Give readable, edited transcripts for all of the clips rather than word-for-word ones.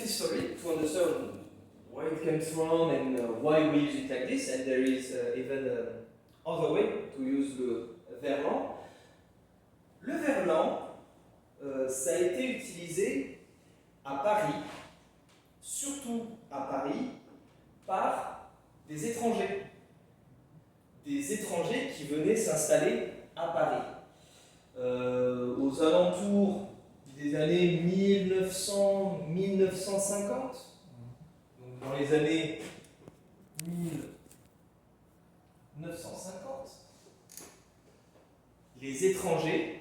history to understand where it comes from and why we use it like this, and there is even other way to use le verlan. Le verlan, ça a été utilisé à Paris, surtout à Paris, par des étrangers. Des étrangers qui venaient s'installer à Paris. Aux alentours des années 1900-1950, donc dans les années 1950, les étrangers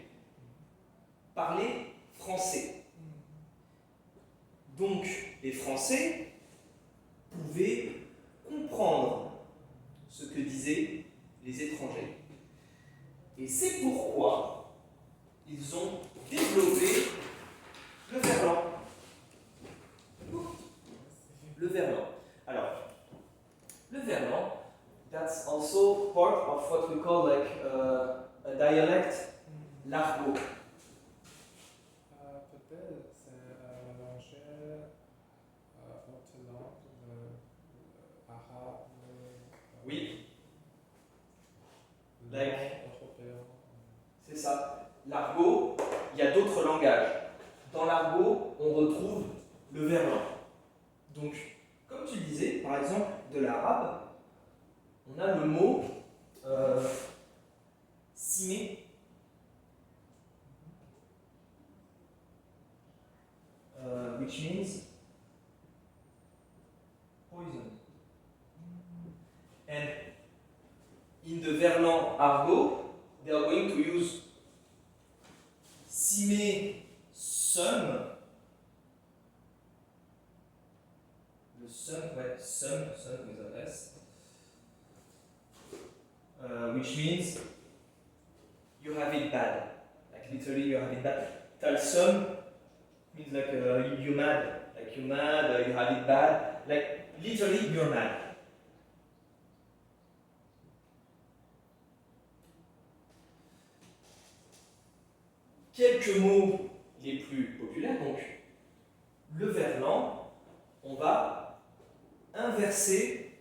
parlaient français. Donc les Français pouvaient comprendre ce que disaient les étrangers. Et c'est pourquoi ils ont développé le verlan. Le verlan. Alors, le verlan, that's also part of what we call like a dialect, l'argot. Peut-être c'est mélangé autre langue, arabe, Oui. Like, européen. c'est ça. L'argot, il y a d'autres langages. Dans l'argot, on retrouve le verlan. Donc, comme tu disais, par exemple, de l'arabe, on a le mot simé. Which means poison. And in the verlan argot, they are going to use simé sum. Le sum, ouais, sum with an S. Which means you have it bad. Like literally you have it bad. Tal sum means like you mad. Like you mad, you have it bad. Like literally you're mad. Quelques mots les plus populaires, donc le verlan, on va inverser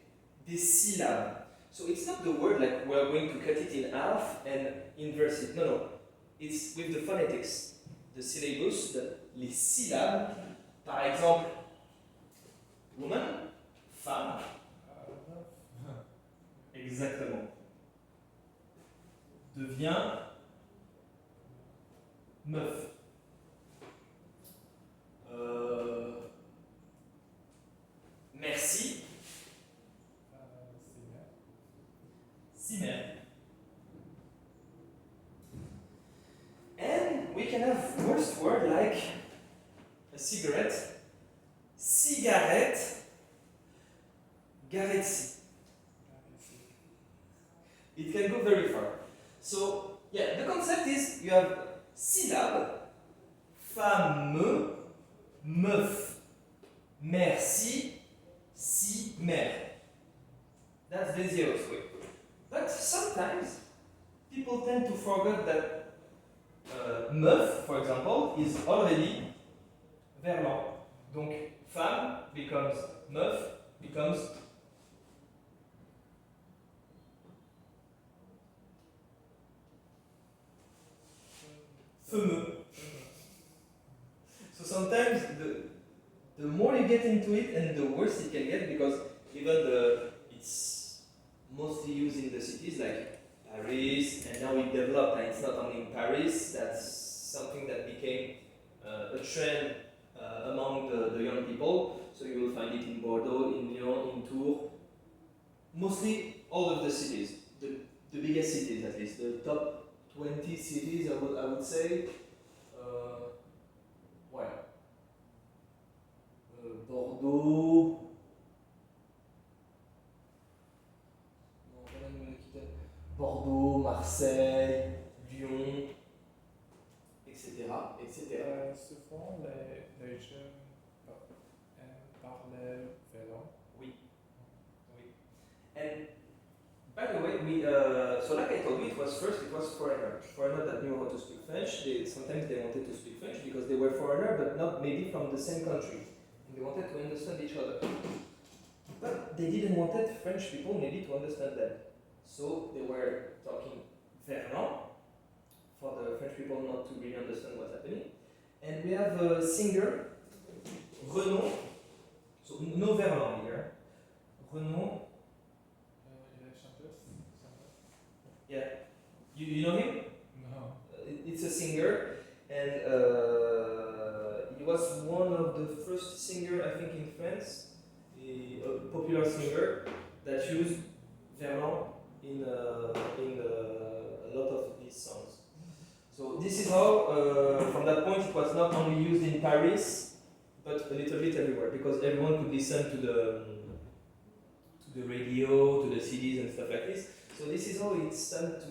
des syllabes. So it's not the word like we're going to cut it in half and inverse it. No, no. It's with the phonetics, the syllabus, les syllabes. Par exemple, woman, femme. Exactement. Devient meuf. Merci. Cimer. And we can have worst word like a cigarette, cigarette, garetsi. It can go very far. So, yeah, the concept is you have syllabe, fameux, meuf, merci, si, mère. That's the easiest way. But sometimes people tend to forget that meuf, for example, is already verlan. Donc, femme becomes meuf, becomes fameux. So sometimes the more you get into it and the worse it can get, because even it's mostly used in the cities like Paris, and now it developed, and it's not only in Paris, that's something that became a trend among the young people. So you will find it in Bordeaux, in Lyon, in Tours, mostly all of the cities, the biggest cities at least, the top 20 cities I would say. Bordeaux, Bordeaux, Marseille, Lyon, etc. Souvent, les jeunes parlaient vélo. Oui. Oui. And by the way, so like I told you, it was foreigner that knew how to speak French. Sometimes they wanted to speak French because they were foreigner, but not maybe from the same country. And they they wanted to understand each other. But they didn't want French people maybe to understand them. So they were talking verlan for the French people not to really understand what's happening. And we have a singer, Renaud, so no verlan here. Renaud, Il est chanteuse. yeah, you know him? No. It's a singer, and he was one of the first singer I think in France, a popular singer that used verlan in a lot of his songs. So this is how, from that point, it was not only used in Paris, but a little bit everywhere, because everyone could listen to the radio, to the CDs and stuff like this. So this is how it started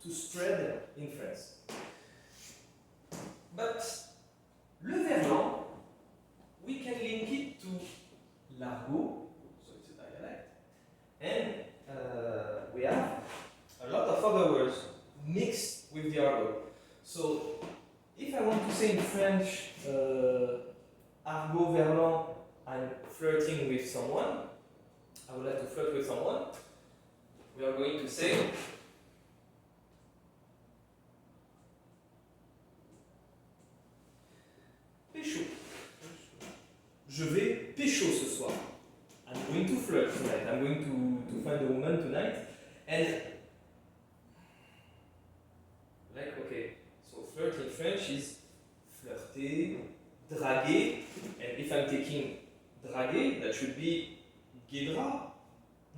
to spread in France. But le verlan, we can link it to l'argot, so it's a dialect, and we have a lot of other words mixed with the argot. So if I want to say in French, argot verlan, I'm flirting with someone, I would like to flirt with someone, we are going to say pécho. Je vais pécho ce soir. I'm going to flirt tonight. I'm going to find a woman tonight. And like, okay, so flirt in French is flirter, draguer, and if I'm taking draguer, that should be guédra.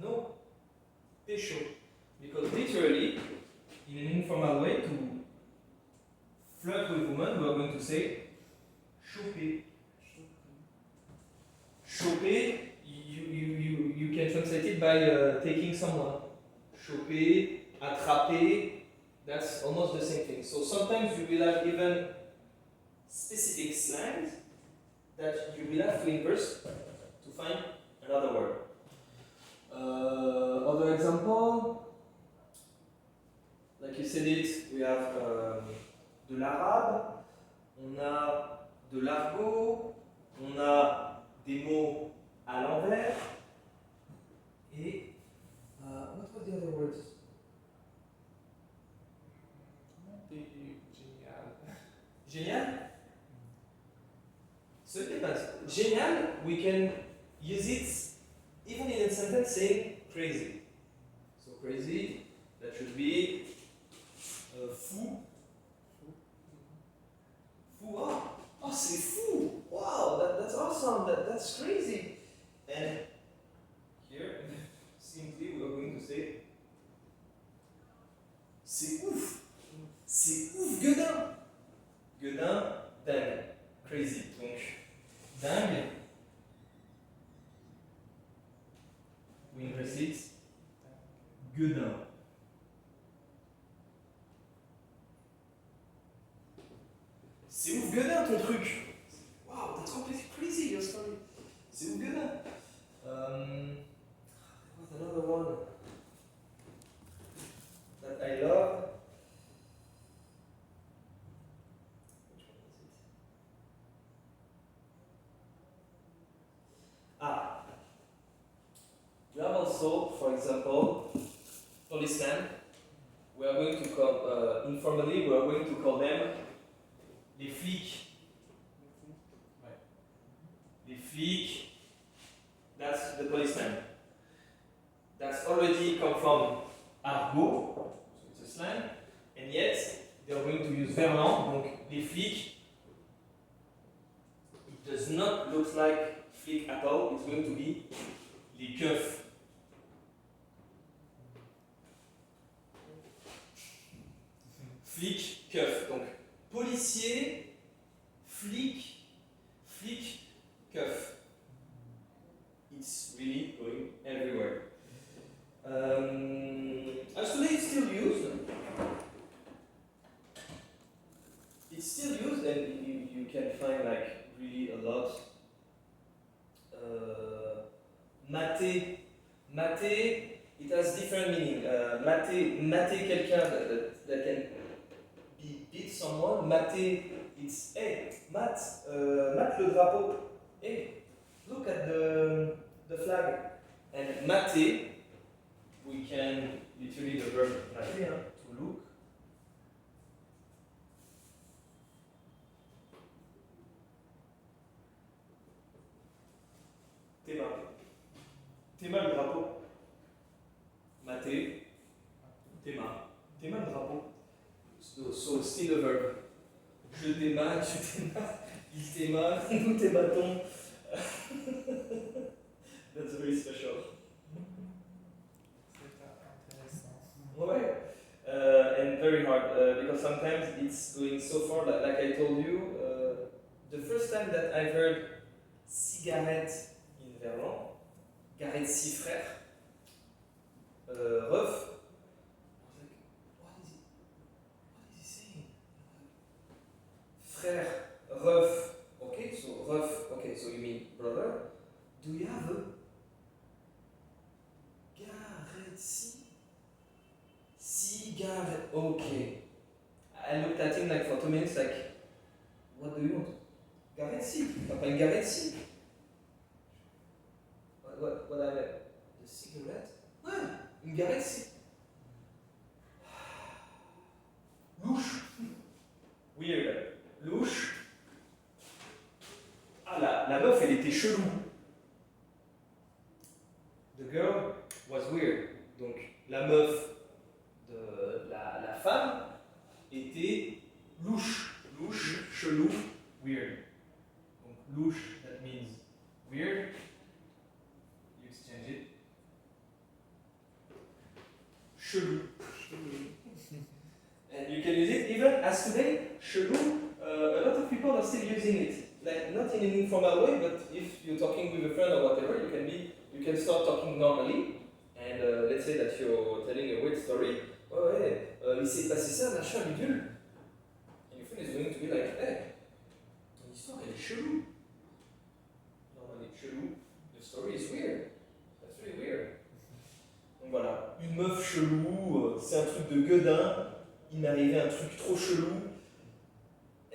No, pécho. Because literally, in an informal way, to flirt with women, we are going to say choper. Choper, you can translate it by taking someone. Choper, attraper, that's almost the same thing. So sometimes you will have even specific slangs that you will have to inverse to find another word. Other example, like you said it, we have de l'arabe, on a de l'argot, on a des mots à l'envers, et what were the other words? Génial. Génial? So it depends. Génial, we can use it even in a sentence saying crazy. So crazy, that should be fou. Fou, oh, c'est fou! Wow, that's awesome, that's crazy. And here, simply, we are going to say c'est ouf! C'est ouf, gueudin! Gueudin, dingue, crazy. Donc, dingue, we inverse it, gueudin. C'est ouf, gueudin, ton truc! Wow, that's completely crazy, your story. C'est ouf, gueudin. What's another one that I love? Which one is it? We have also, for example, policemen. We are going to call, informally, we are going to call them les flics. Les flics, that's the policeman. That's already come from argot, so it's a slang, and yet they are going to use verlan, donc les flics. It does not look like flic at all, it's going to be les keufs. Flic, keuf. Donc policier, flic, flic, keuf. It's really going everywhere. As today it's still used. It's still used, and you can find like really a lot. Mater, mater, it has different meaning. Mater quelqu'un that can beat someone. Mater, it's hey, mat le drapeau. Hey, look at the flag. And mate, we can literally the verb mate, to look. Tema. Tema le drapeau. Mate. Tema. Tema le drapeau. So still a verb. Je t'aima, tu t'aimas, il t'aima, nous t'aimatons. That's very special. C'est intéressant. Ouais. And very hard because sometimes it's going so far like I told you. The first time that I heard cigarette in verlan, garette si frère, ref, I was like, what is he saying? Frère, ref, okay, so you mean brother. Do you have a garette cigarette? Okay. I looked at him like for 2 minutes, like, what do you want? Garette si. T'as pas une garette si? What I meant? The cigarette? Ouais, une garette si. Louche. Weird. Louche. Ah, la meuf, elle était chelou. The girl was weird. Donc, la meuf de la femme était louche. Louche, chelou, weird. Donc, louche, that means weird. You exchange it. Chelou. And you can use it even as today, chelou. A lot of people are still using it. Like, not in an informal way, but if you're talking with a friend or whatever, you can start talking normally. And let's say that you're telling a weird story. Ouais, il s'est passé ça, machin, bidule. And your friend is going to be like, hey, ton histoire, elle est chelou. Normally, chelou. The story is weird. That's really weird. Donc voilà, une meuf chelou, c'est un truc de gueudin. Il m'est arrivé un truc trop chelou.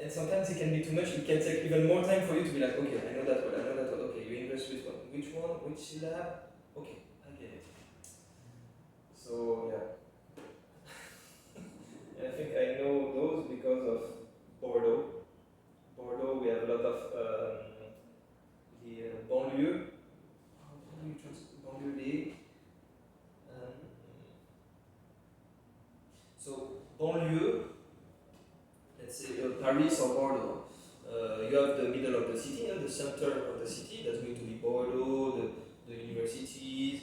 And sometimes it can be too much. It can take even more time for you to be like, okay, I know that word. Okay, you invest with one. Which one? Which syllable? Okay, I get it. So, yeah. And I think I know those because of Bordeaux. Bordeaux, we have a lot of the banlieue. How do you translate banlieue? So, banlieue, let's say Paris or Bordeaux. You have the middle of the city and the center of the city. That's going to be Bordeaux, the universities,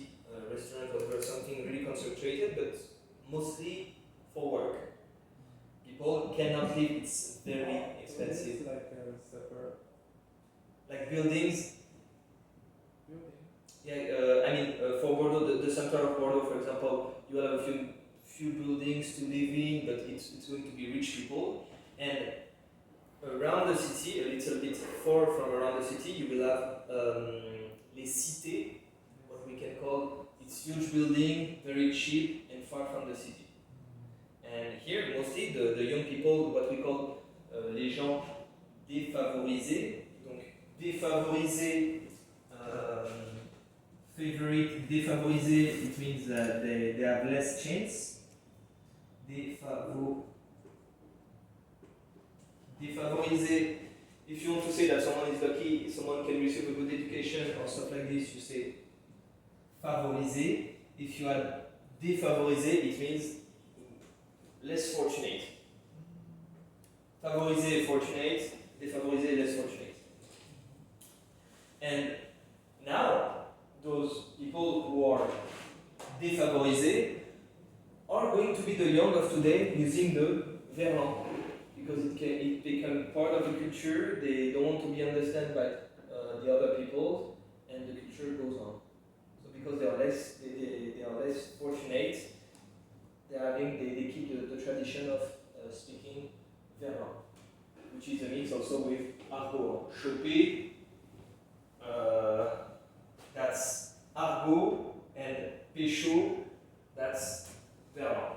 restaurants, whatever, something really concentrated, but mostly for work. People cannot live, it's very expensive. It's like a suburb. Like buildings. Building. Yeah, I mean, for Bordeaux, the center of Bordeaux, for example, you have a few buildings to live in, but it's going to be rich people. And around the city, a little bit far from around the city, you will have les cités, what we can call, it's huge building, very cheap and far from the city. And here, mostly, the young people, what we call les gens défavorisés. Donc, défavorisés, favorite, défavorisé, it means that they have less chance. Défavorisé, if you want to say that someone is lucky, someone can receive a good education or stuff like this, you say favorisé. If you add défavorisé, it means less fortunate. Favorisé, fortunate. Défavorisé, less fortunate. And now, those people who are défavorisés are going to be the young of today using the verlan. Because it becomes part of the culture, they don't want to be understood by the other people, and the culture goes on. So because they are less fortunate, they keep the tradition of speaking verlan, which is a mix also with argot. Choper, that's argot, and pécho, that's verlan.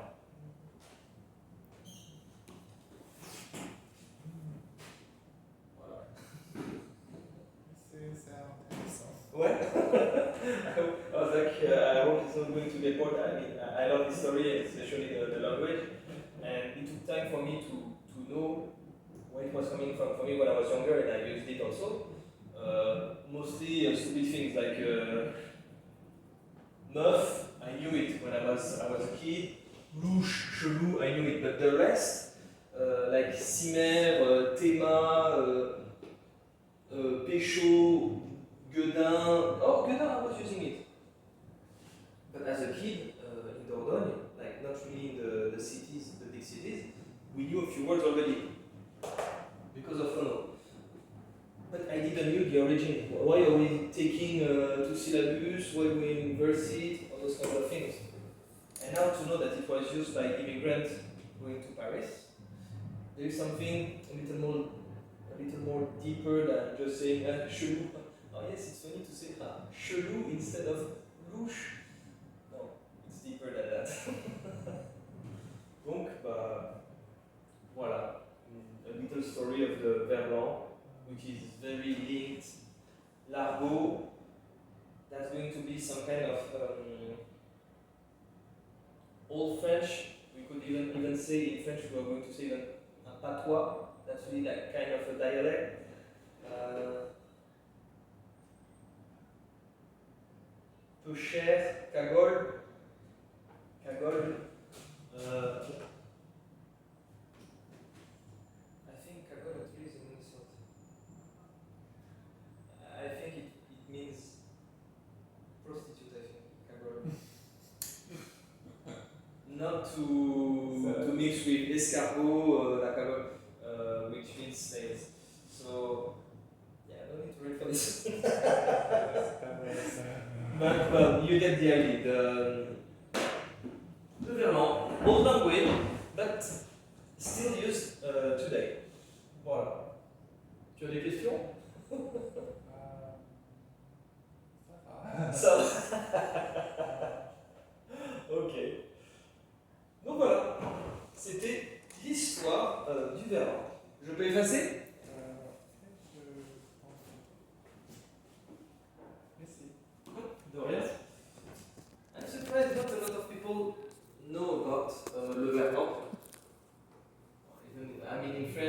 C'est intéressant. Ouais. I was like, I hope it's not going to get bored. I mean, I love the story, especially the language. And it took time for me to know where it was coming from. For me, when I was younger, and I used it also, mostly stupid things like meuf, I knew it when I was a kid. Louche, chelou, I knew it. But the rest, like cimer, théma, pécho, gueudin. Oh, gueudin, I was using it. But as a kid in Dordogne, like not really in the cities, the big cities, we knew a few words already because of phono. But I didn't know the origin. Why are we taking two syllabus? Why we inverse it? All those kind of things. And now to know that it was used by immigrants going to Paris, there is something a little more deeper than just saying chelou. Oh yes, it's funny to say chelou instead of louche. No, it's deeper than that. Donc, bah, voilà, a little story of the verlan, which is very linked. L'argot, that's going to be some kind of Old French. We could even say in French we are going to say even un patois. That's really like kind of a dialect. Peu cher, cagole. Cagole. I think cagole actually is an insult. I think it means prostitute, I think, cagole. Not to mix with escargot, la cagole, which means snails. So, yeah, no need to read for this. But, well, you get the idea. The verlan, old language, but still used today. Voilà. Tu as des questions? Ça va. Ça va.